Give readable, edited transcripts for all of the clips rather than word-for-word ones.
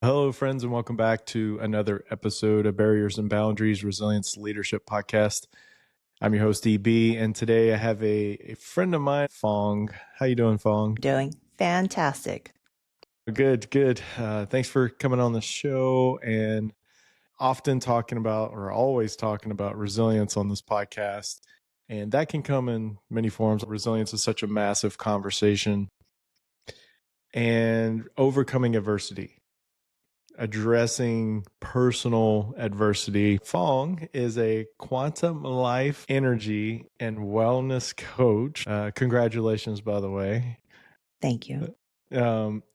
Hello, friends, and welcome back to another episode of Barriers and Boundaries Resilience Leadership Podcast. I'm your host, EB, and today I have a friend of mine, Phuong. How you doing, Phuong? Doing fantastic. Good, good. Thanks for coming on the show and often talking about, or always talking about, resilience on this podcast. And that can come in many forms. Resilience is such a massive conversation, and overcoming adversity, addressing personal adversity. Phuong is a quantum life energy and wellness coach. Congratulations, by the way. Thank you.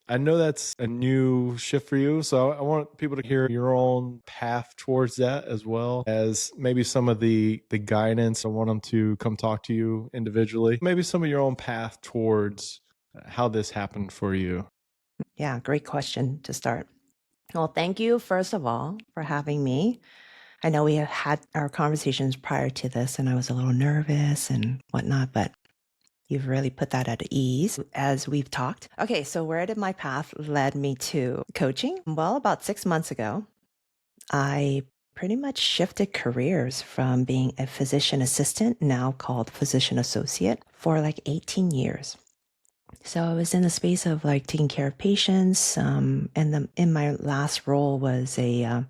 I know that's a new shift for you, so I want people to hear your own path towards that, as well as maybe some of the guidance. I want them to come talk to you individually, maybe some of your own path towards how this happened for you. Yeah, great question to start. Well, thank you, first of all, for having me. I know we have had our conversations prior to this, and I was a little nervous and whatnot, but you've really put that at ease as we've talked. Okay, so where did my path led me to coaching? Well, about 6 months ago, I pretty much shifted careers from being a physician assistant, now called physician associate, for like 18 years. So I was in the space of like taking care of patients, in my last role was a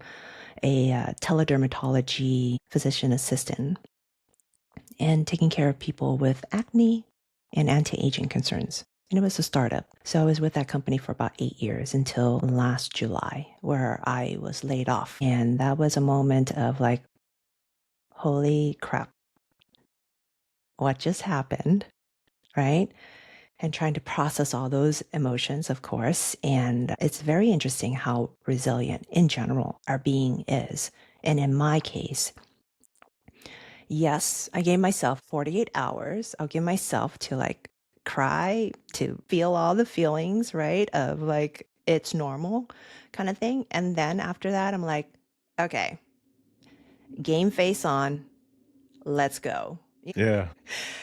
teledermatology physician assistant, and taking care of people with acne and anti-aging concerns. And it was a startup. So I was with that company for about 8 years until last July, where I was laid off. And that was a moment of like, holy crap, what just happened? Right? And trying to process all those emotions, of course. And it's very interesting how resilient in general our being is. And in my case, yes, I gave myself 48 hours. I'll give myself to like cry, to feel all the feelings, right? Of like, it's normal kind of thing. And then after that, I'm like, okay, game face on, let's go. Yeah.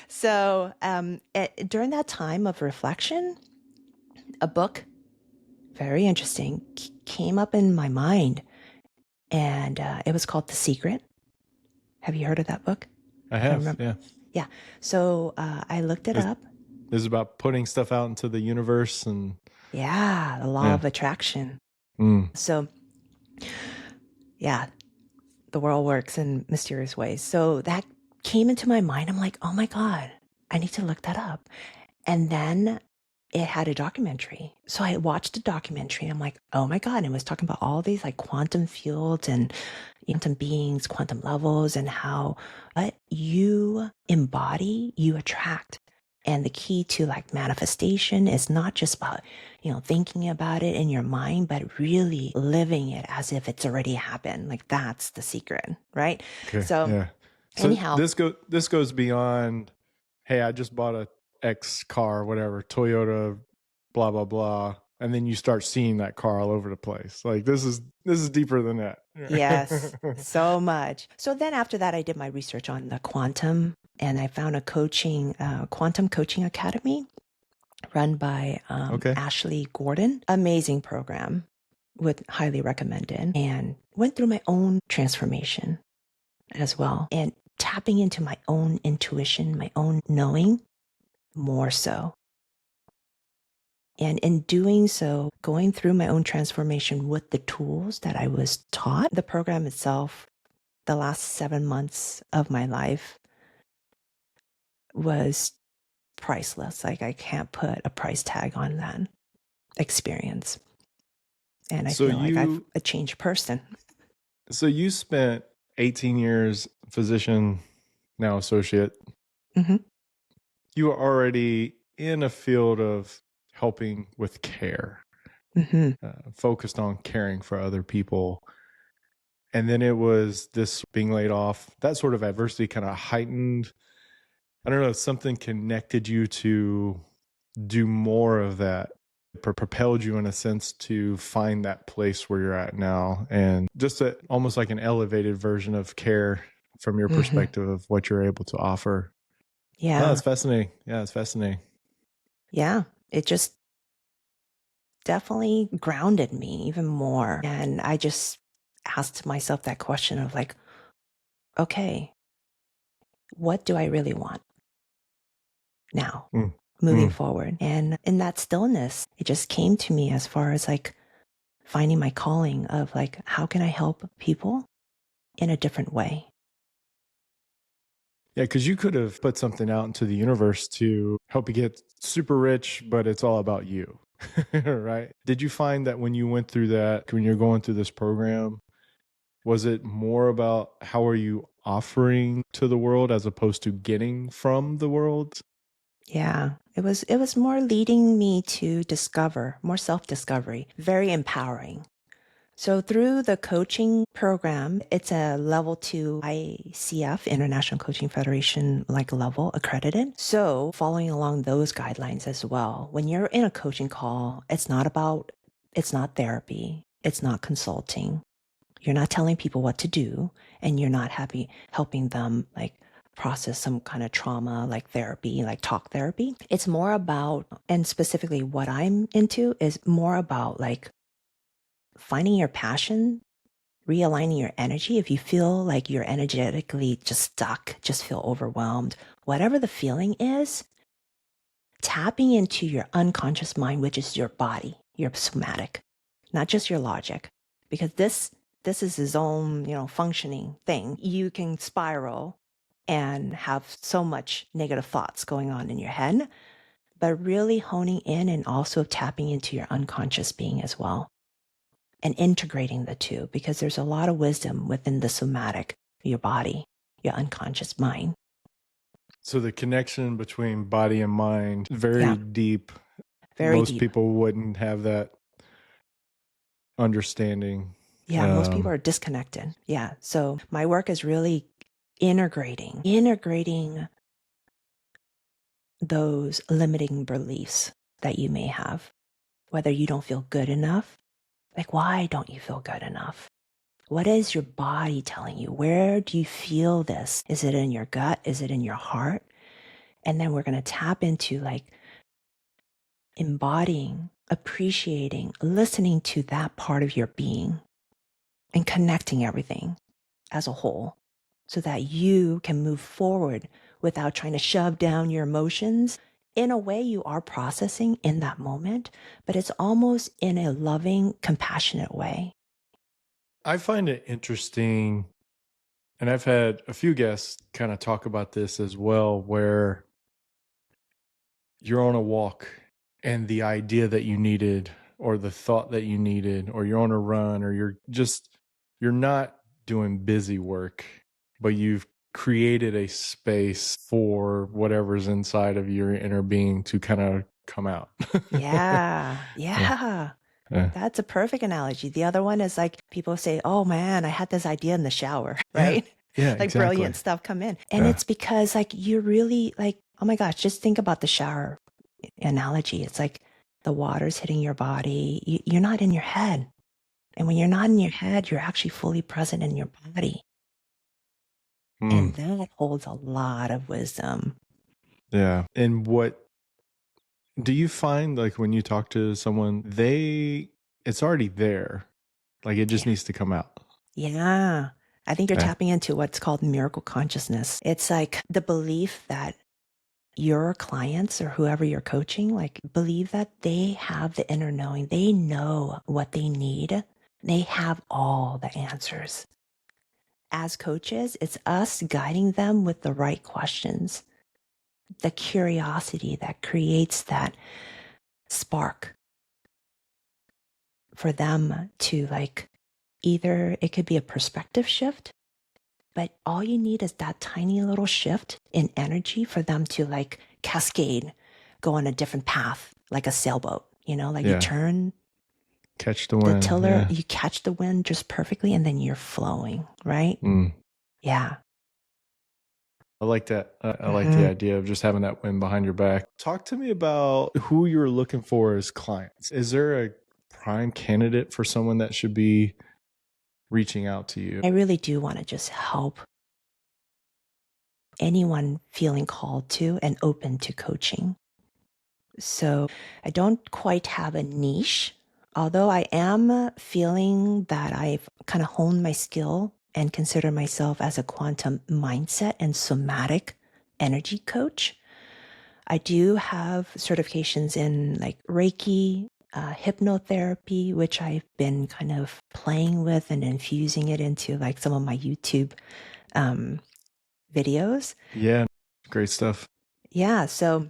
So during that time of reflection, a book, very interesting, came up in my mind. And it was called The Secret. Have you heard of that book? I I don't have, remember. yeah. Yeah. So I looked it This, up. this is about putting stuff out into the universe and Yeah, the law yeah. of attraction. Mm. So, yeah, the world works in mysterious ways. So that came into my mind. I'm like, oh my God, I need to look that up. And then it had a documentary. So I watched the documentary. I'm like, oh my God. And it was talking about all these like quantum fields and quantum beings, quantum levels, and how what you embody, you attract. And the key to like manifestation is not just about, thinking about it in your mind, but really living it as if it's already happened. Like that's the secret, right? Okay. So Yeah. So anyhow, this goes beyond, hey, I just bought a X car, whatever, Toyota, blah blah blah, and then you start seeing that car all over the place. Like this is deeper than that. yes, so much. So then after that, I did my research on the quantum, and I found a quantum coaching academy run by Okay. Ashley Gordon. Amazing program, would highly recommend it. And went through my own transformation as well, and tapping into my own intuition, my own knowing more so. And in doing so, going through my own transformation with the tools that I was taught, the program itself, the last 7 months of my life was priceless. Like I can't put a price tag on that experience. And I So feel like I've you a changed person. so you spent 18 years physician, now associate. Hmm. You were already in a field of helping with care, Hmm. focused on caring for other people. And then it was this being laid off, that sort of adversity kind of heightened. I don't know, something connected you to do more of that, propelled you in a sense to find that place where you're at now. And just almost like an elevated version of care from your Hmm. perspective of what you're able to offer. Oh, Yeah. that's fascinating. Yeah, it's fascinating. Yeah. It just definitely grounded me even more. And I just asked myself that question of like, okay, what do I really want now Mm. moving Mm. forward? And in that stillness, it just came to me as far as like finding my calling of like, how can I help people in a different way? Yeah, because you could have put something out into the universe to help you get super rich, but it's all about you. Right? Did you find that when you went through that, when you're going through this program, was it more about how are you offering to the world as opposed to getting from the world? Yeah, it was more leading me to discover, more self-discovery, very empowering. So through the coaching program, it's a level 2 ICF, International Coaching Federation, like level accredited. So following along those guidelines as well. When you're in a coaching call, it's not therapy. It's not consulting. You're not telling people what to do, and you're not helping them like process some kind of trauma like therapy, like talk therapy. It's more about, and specifically what I'm into is more about like finding your passion, realigning your energy. If you feel like you're energetically just stuck, just feel overwhelmed, whatever the feeling is, tapping into your unconscious mind, which is your body, your somatic, not just your logic, because this is his own, functioning thing. You can spiral and have so much negative thoughts going on in your head, but really honing in and also tapping into your unconscious being as well and integrating the two, because there's a lot of wisdom within the somatic, your body, your unconscious mind. So the connection between body and mind, very Yeah, deep. very Most deep. people wouldn't have that understanding. Yeah, most people are disconnected. Yeah. So my work is really integrating those limiting beliefs that you may have, whether you don't feel good enough. Like, why don't you feel good enough? What is your body telling you? Where do you feel this? Is it in your gut? Is it in your heart? And then we're going to tap into like embodying, appreciating, listening to that part of your being and connecting everything as a whole so that you can move forward without trying to shove down your emotions. In a way, you are processing in that moment, but it's almost in a loving, compassionate way. I find it interesting, and I've had a few guests kind of talk about this as well, where you're on a walk and the idea that you needed, or the thought that you needed, or you're on a run, or you're not doing busy work, but you've created a space for whatever's inside of your inner being to kind of come out. Yeah. Yeah. Yeah. Yeah. That's a perfect analogy. The other one is like people say, "Oh man, I had this idea in the shower," Yeah. right? Yeah, Like exactly. brilliant stuff come in. And Yeah. it's because like you're really like, oh my gosh, just think about the shower analogy. It's like the water's hitting your body. You're not in your head. And when you're not in your head, you're actually fully present in your body. Mm, And that holds a lot of wisdom. yeah. And what do you find, like when you talk to someone, it's already there. Like it just Yeah. needs to come out. Yeah. I think you're Yeah. tapping into what's called miracle consciousness. It's like the belief that your clients or whoever you're coaching, like believe that they have the inner knowing. They know what they need. They have all the answers. As coaches, it's us guiding them with the right questions, the curiosity that creates that spark for them to like, either it could be a perspective shift, but all you need is that tiny little shift in energy for them to like cascade, go on a different path, like a sailboat, like you Yeah. turn Catch the the wind. tiller, Yeah. you catch the wind just perfectly, and then you're flowing, right? Mm. Yeah. I like that. I like the Mhm. idea of just having that wind behind your back. Talk to me about who you're looking for as clients. Is there a prime candidate for someone that should be reaching out to you? I really do want to just help anyone feeling called to and open to coaching. So I don't quite have a niche, although I am feeling that I've kind of honed my skill and consider myself as a quantum mindset and somatic energy coach. I do have certifications in like Reiki, hypnotherapy, which I've been kind of playing with and infusing it into like some of my YouTube um, videos. Yeah, great stuff. Yeah. So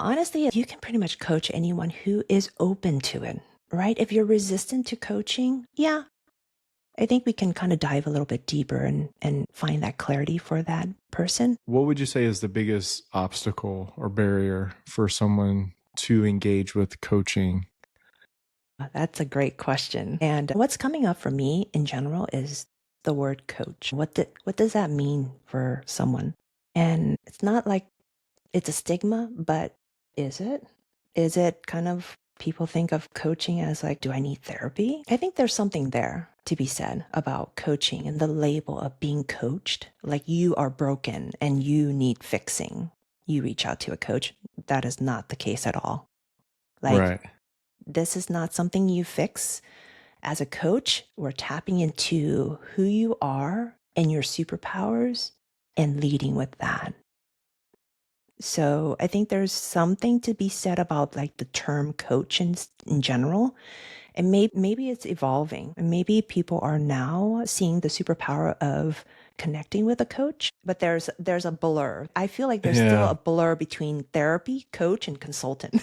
honestly, you can pretty much coach anyone who is open to it, right? If you're resistant to coaching, yeah, I think we can kind of dive a little bit deeper and find that clarity for that person. What would you say is the biggest obstacle or barrier for someone to engage with coaching? That's a great question. And what's coming up for me in general is the word coach. What does that mean for someone? And it's not like it's a stigma, but is it? Is it kind of people think of coaching as like, do I need therapy? I think there's something there to be said about coaching and the label of being coached. Like you are broken and you need fixing. You reach out to a coach. That is not the case at all. Like, Right. this is not something you fix. As a coach, we're tapping into who you are and your superpowers and leading with that. So I think there's something to be said about like the term coach in general. And maybe it's evolving. And maybe people are now seeing the superpower of connecting with a coach, but there's a blur. I feel like there's still Yeah. a blur between therapy, coach, and consultant.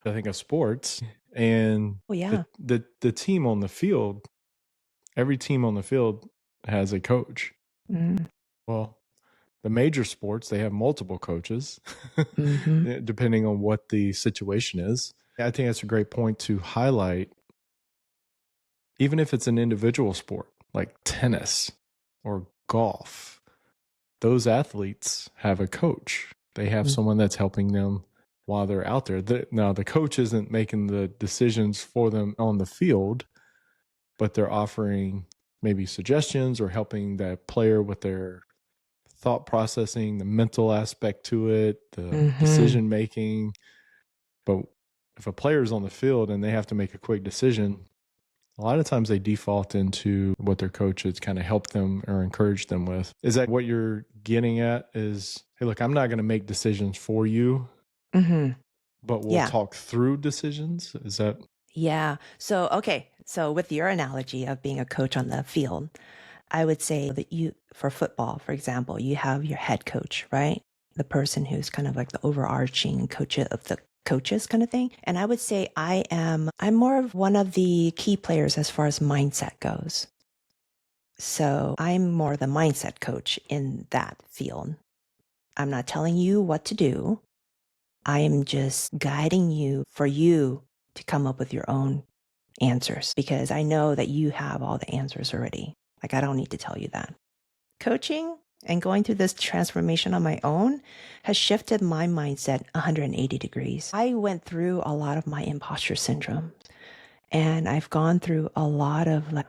I think of sports and Oh yeah. the team on the field, every team on the field has a coach. Mm, Well, the major sports, they have multiple coaches, mm-hmm. depending on what the situation is. I think that's a great point to highlight, even if it's an individual sport like tennis or golf, those athletes have a coach. They have Mm, someone that's helping them while they're out there. Now, the coach isn't making the decisions for them on the field, but they're offering maybe suggestions or helping that player with their thought processing, the mental aspect to it, the mm-hmm. decision making. But if a player's on the field and they have to make a quick decision, a lot of times they default into what their coach has kind of helped them or encouraged them with. Is that what you're getting at? Is, hey, look, I'm not going to make decisions for you, Mm-hmm. but we'll Yeah. talk through decisions? Is that? Yeah. So, okay. So, with your analogy of being a coach on the field, I would say that for football, for example, you have your head coach, right? The person who's kind of like the overarching coach of the coaches kind of thing. And I would say I'm more of one of the key players as far as mindset goes. So I'm more the mindset coach in that field. I'm not telling you what to do. I am just guiding you for you to come up with your own answers because I know that you have all the answers already. Like, I don't need to tell you that. Coaching and going through this transformation on my own has shifted my mindset 180 degrees. I went through a lot of my imposter syndrome and I've gone through a lot of like,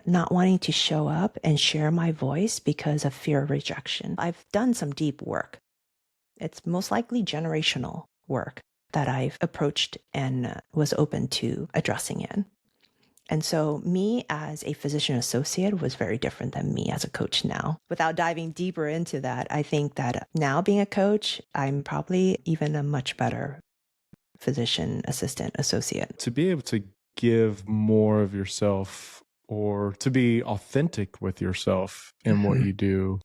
not wanting to show up and share my voice because of fear of rejection. I've done some deep work. It's most likely generational work that I've approached and was open to addressing it. And so, me as a physician associate was very different than me as a coach now. Without diving deeper into that, I think that now being a coach, I'm probably even a much better physician assistant associate. To be able to give more of yourself or to be authentic with yourself in what Mm-hmm. you do,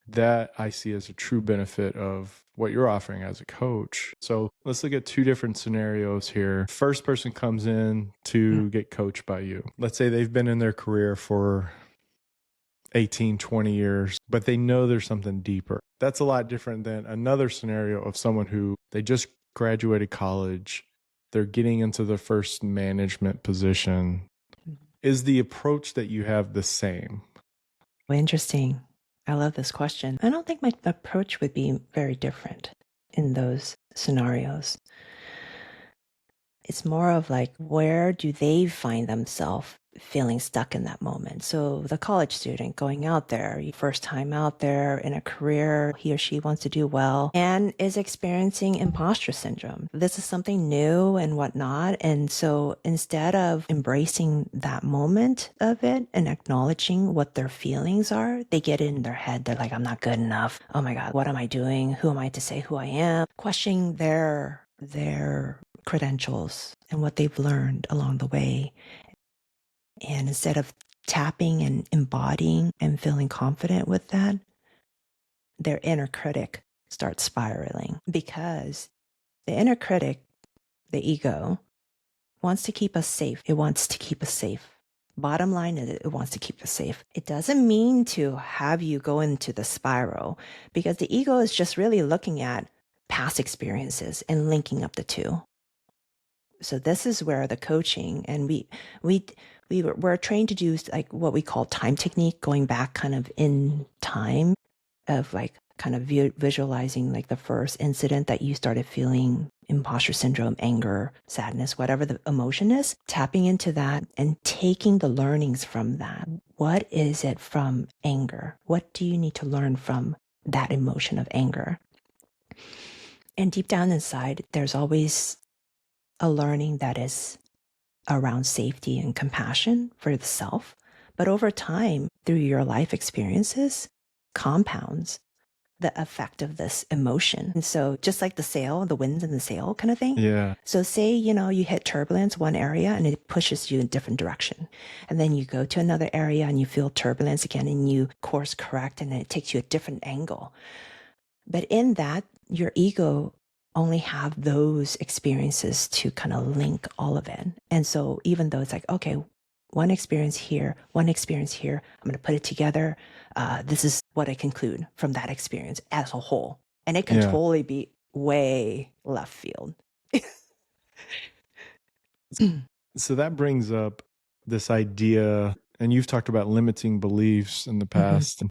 that I see as a true benefit of what you're offering as a coach. So let's look at two different scenarios here. First person comes in to get coached by you. Let's say they've been in their career for 18, 20 years, but they know there's something deeper. That's a lot different than another scenario of someone who they just graduated college. They're getting into the first management position. Is the approach that you have the same? Well, interesting. I love this question. I don't think my approach would be very different in those scenarios. It's more of like, where do they find themselves feeling stuck in that moment? So the college student going out there, first time out there in a career, he or she wants to do well and is experiencing imposter syndrome. This is something new and whatnot. And so instead of embracing that moment of it and acknowledging what their feelings are, they get in their head. They're like, I'm not good enough. Oh my God, what am I doing? Who am I to say who I am? Questioning their credentials and what they've learned along the way. And instead of tapping and embodying and feeling confident with that, their inner critic starts spiraling, because the inner critic, the ego, wants to keep us safe. It wants to keep us safe. Bottom line is, it wants to keep us safe. It doesn't mean to have you go into the spiral, because the ego is just really looking at past experiences and linking up the two. So this is where the coaching, and we're trained to do like what we call time technique, going back kind of in time, of like kind of visualizing like the first incident that you started feeling imposter syndrome, anger, sadness, whatever the emotion is, tapping into that and taking the learnings from that. What is it from anger? What do you need to learn from that emotion of anger? And deep down inside, there's always a learning that is around safety and compassion for the self. But over time, through your life experiences, compounds the effect of this emotion. And so just like the sail, the winds in the sail kind of thing. Yeah. So say, you hit turbulence one area and it pushes you in a different direction. And then you go to another area and you feel turbulence again and you course correct and it takes you a different angle. But in that, your ego only have those experiences to kind of link all of it. And so even though it's like, okay, one experience here, I'm going to put it together. This is what I conclude from that experience as a whole. And it can totally be way left field. So that brings up this idea, and you've talked about limiting beliefs in the past, and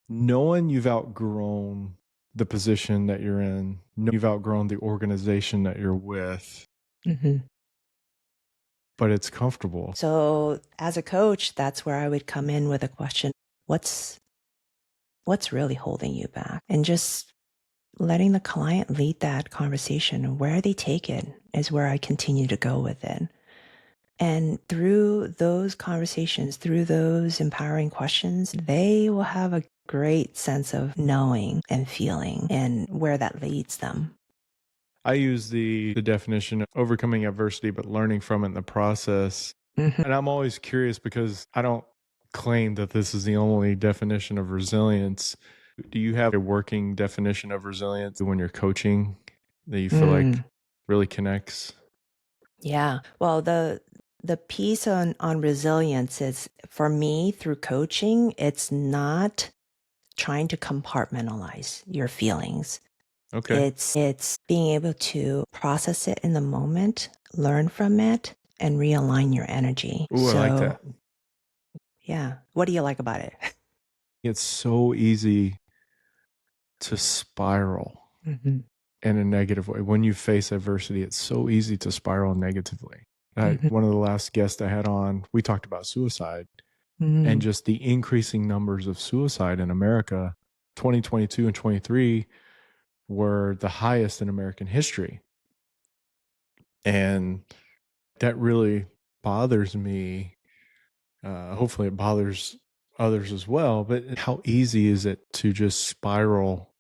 knowing you've outgrown the position that you're in, knowing you've outgrown the organization that you're with, but it's comfortable. So as a coach, that's where I would come in with a question: what's really holding you back? And just letting the client lead that conversation, and where they take it is where I continue to go with it. And through those conversations, through those empowering questions, they will have a great sense of knowing and feeling and where that leads them. I use the definition of overcoming adversity, but learning from it in the process. And I'm always curious, because I don't claim that this is the only definition of resilience. Do you have a working definition of resilience when you're coaching that you feel like really connects? Yeah. Well, the piece on resilience is, for me, through coaching, it's not trying to compartmentalize your feelings. Okay. It's being able to process it in the moment, learn from it, and realign your energy. Ooh, I like that. Yeah. What do you like about it? It's so easy to spiral in a negative way. When you face adversity, it's so easy to spiral negatively. One of the last guests I had on, we talked about suicide and just the increasing numbers of suicide in America. 2022 and 23 were the highest in American history. And that really bothers me. Hopefully it bothers others as well. But how easy is it to just spiral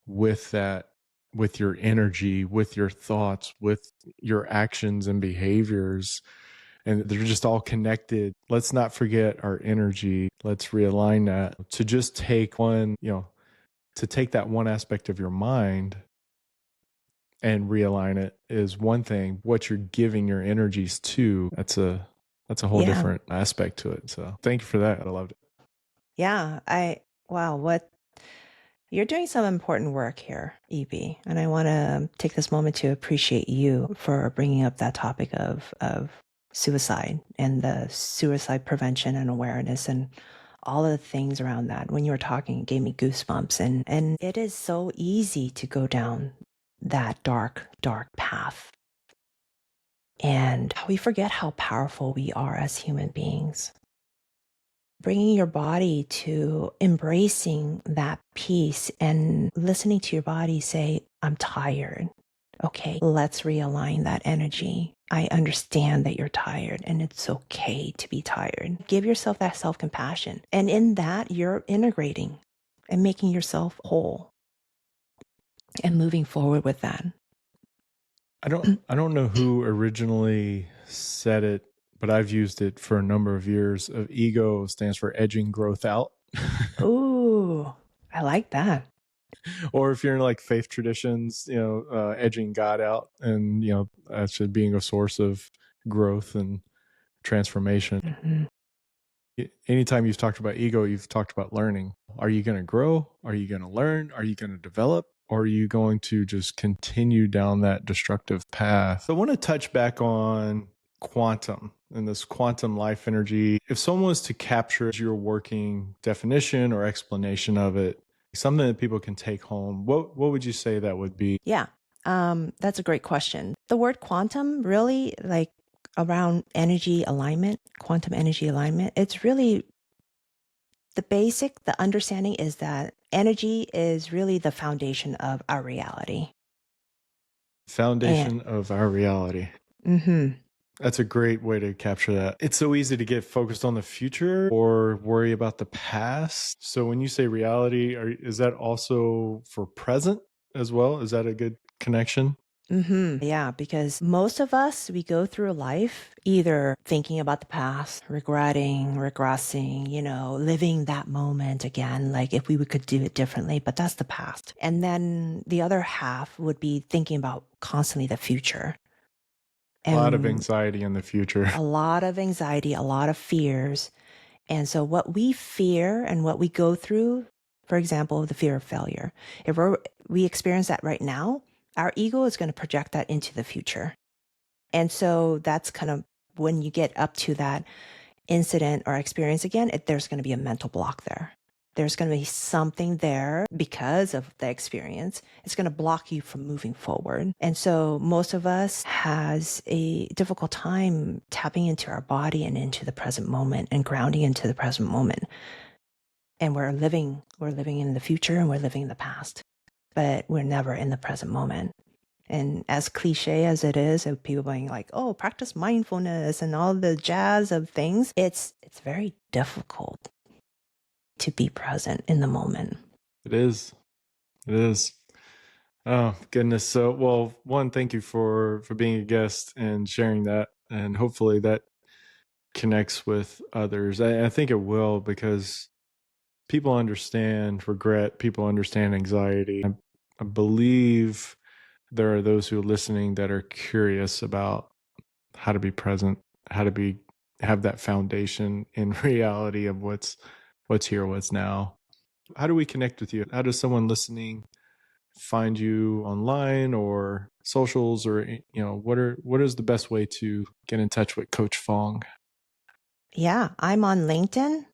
with that, with your energy, with your thoughts, with your actions and behaviors? And they're just all connected. Let's not forget our energy. Let's realign that to just take one, to take that one aspect of your mind and realign it is one thing. What you're giving your energies to, that's a whole different aspect to it. So thank you for that. I loved it. Yeah. You're doing some important work here, EB. And I want to take this moment to appreciate you for bringing up that topic of suicide and the suicide prevention and awareness and all of the things around that. When you were talking, it gave me goosebumps. And it is so easy to go down that dark path And we forget how powerful we are as human beings. Bringing your body to embracing that peace and listening to your body say, I'm tired. Okay, let's realign that energy. I understand that you're tired and it's okay to be tired. Give yourself that self-compassion. And in that, you're integrating and making yourself whole and moving forward with that. I don't know who originally said it, but I've used it for a number of years. Of ego stands for edging growth out. Ooh, I like that. Or if you're in like faith traditions, edging God out, and actually being a source of growth and transformation. Mm-hmm. Anytime you've talked about ego, you've talked about learning. Are you going to grow? Are you going to learn? Are you going to develop? Or are you going to just continue down that destructive path? So I want to touch back on quantum and this quantum life energy. If someone was to capture your working definition or explanation of it, something that people can take home, what would you say that would be? Yeah, that's a great question. The word quantum really, like, around energy alignment, quantum energy alignment, it's really the understanding is that energy is really the foundation of our reality. Foundation of our reality. Mm-hmm. That's a great way to capture that. It's so easy to get focused on the future or worry about the past. So when you say reality, is that also for present as well? Is that a good connection? Mm-hmm. Yeah, because most of us, we go through life either thinking about the past, regretting, regressing, living that moment again, like if we could do it differently, but that's the past. And then the other half would be thinking about constantly the future. A lot of anxiety in the future. A lot of anxiety, a lot of fears. And so what we fear and what we go through, for example, the fear of failure, if we experience that right now, our ego is going to project that into the future. And so that's kind of when you get up to that incident or experience again, there's going to be a mental block there. There's going to be something there because of the experience. It's going to block you from moving forward. And so most of us has a difficult time tapping into our body and into the present moment and grounding into the present moment. And we're living in the future and we're living in the past, but we're never in the present moment. And as cliche as it is, of people being like, oh, practice mindfulness and all the jazz of things, it's very difficult to be present in the moment. It is. It is. Oh, goodness. So, well, one, thank you for being a guest and sharing that. And hopefully that connects with others. I think it will, because people understand regret, people understand anxiety. I believe there are those who are listening that are curious about how to be present, how to have that foundation in reality of what's here, what's now. How do we connect with you? How does someone listening find you online or socials, or what is the best way to get in touch with Coach Phuong? Yeah, I'm on LinkedIn.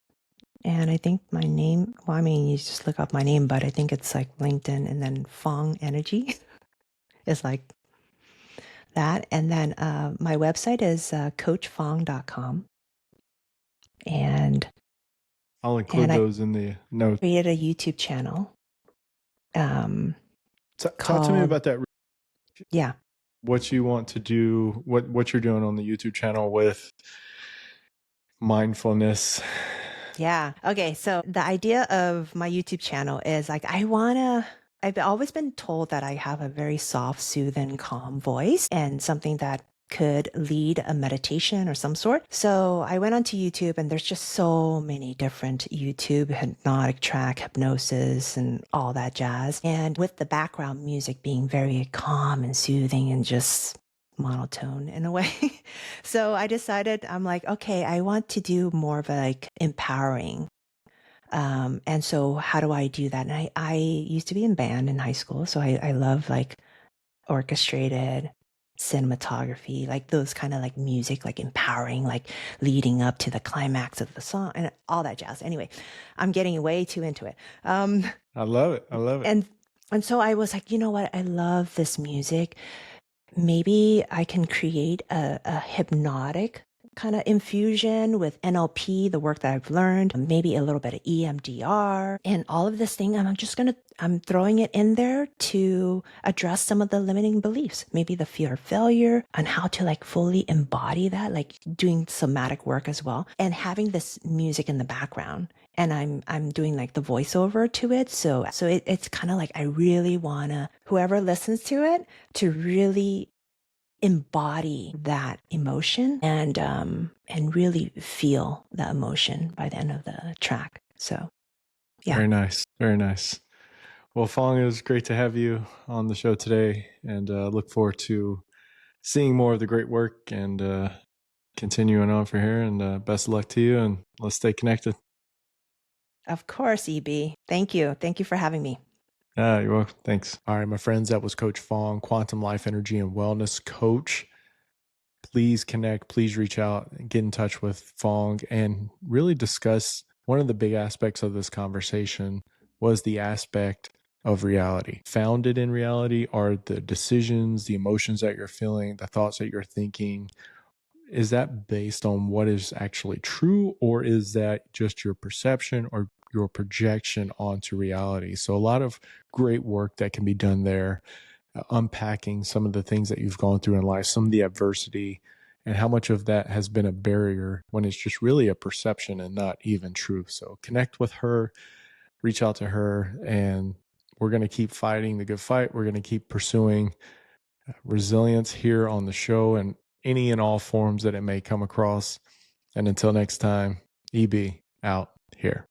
And I think my name, well, I mean, you just look up my name, but I think it's like LinkedIn and then Phuong Energy is like that. And then my website is coachphuong.com. And I'll include those in the notes. I created a YouTube channel. Talk to me about that. Yeah. What you want to do, what you're doing on the YouTube channel with mindfulness. Yeah. Okay. So the idea of my YouTube channel is like, I've always been told that I have a very soft, soothing, calm voice and something that could lead a meditation or some sort. So I went onto YouTube and there's just so many different YouTube hypnotic track hypnosis and all that jazz. And with the background music being very calm and soothing and just monotone in a way. So I decided, I'm like, okay, I want to do more of a like empowering. And so how do I do that? And I used to be in band in high school. So I love like orchestrated cinematography, like those kind of like music, like empowering, like leading up to the climax of the song and all that jazz. Anyway, I'm getting way too into it. I love it. And so I was like, you know what? I love this music, maybe I can create a hypnotic kind of infusion with NLP, the work that I've learned, maybe a little bit of EMDR, and all of this thing. I'm throwing it in there to address some of the limiting beliefs, maybe the fear of failure, and how to like fully embody that, like doing somatic work as well, and having this music in the background. And I'm doing like the voiceover to it. So it's kind of like I really wanna, whoever listens to it, to really embody that emotion and really feel that emotion by the end of the track. So yeah. Very nice. Very nice. Well, Phuong, it was great to have you on the show today, and look forward to seeing more of the great work and continuing on from here. And best of luck to you, and let's stay connected. Of course, EB. Thank you. Thank you for having me. You're welcome. Thanks. All right, my friends, that was Coach Phuong, Quantum Life Energy and Wellness Coach. Please connect, please reach out, get in touch with Phuong, and really discuss one of the big aspects of this conversation was the aspect of reality. Founded in reality are the decisions, the emotions that you're feeling, the thoughts that you're thinking. Is that based on what is actually true, or is that just your perception or your projection onto reality? So a lot of great work that can be done there, unpacking some of the things that you've gone through in life, some of the adversity, and how much of that has been a barrier when it's just really a perception and not even true. So connect with her, reach out to her, and we're going to keep fighting the good fight. We're going to keep pursuing resilience here on the show and any and all forms that it may come across. And until next time, EB out here.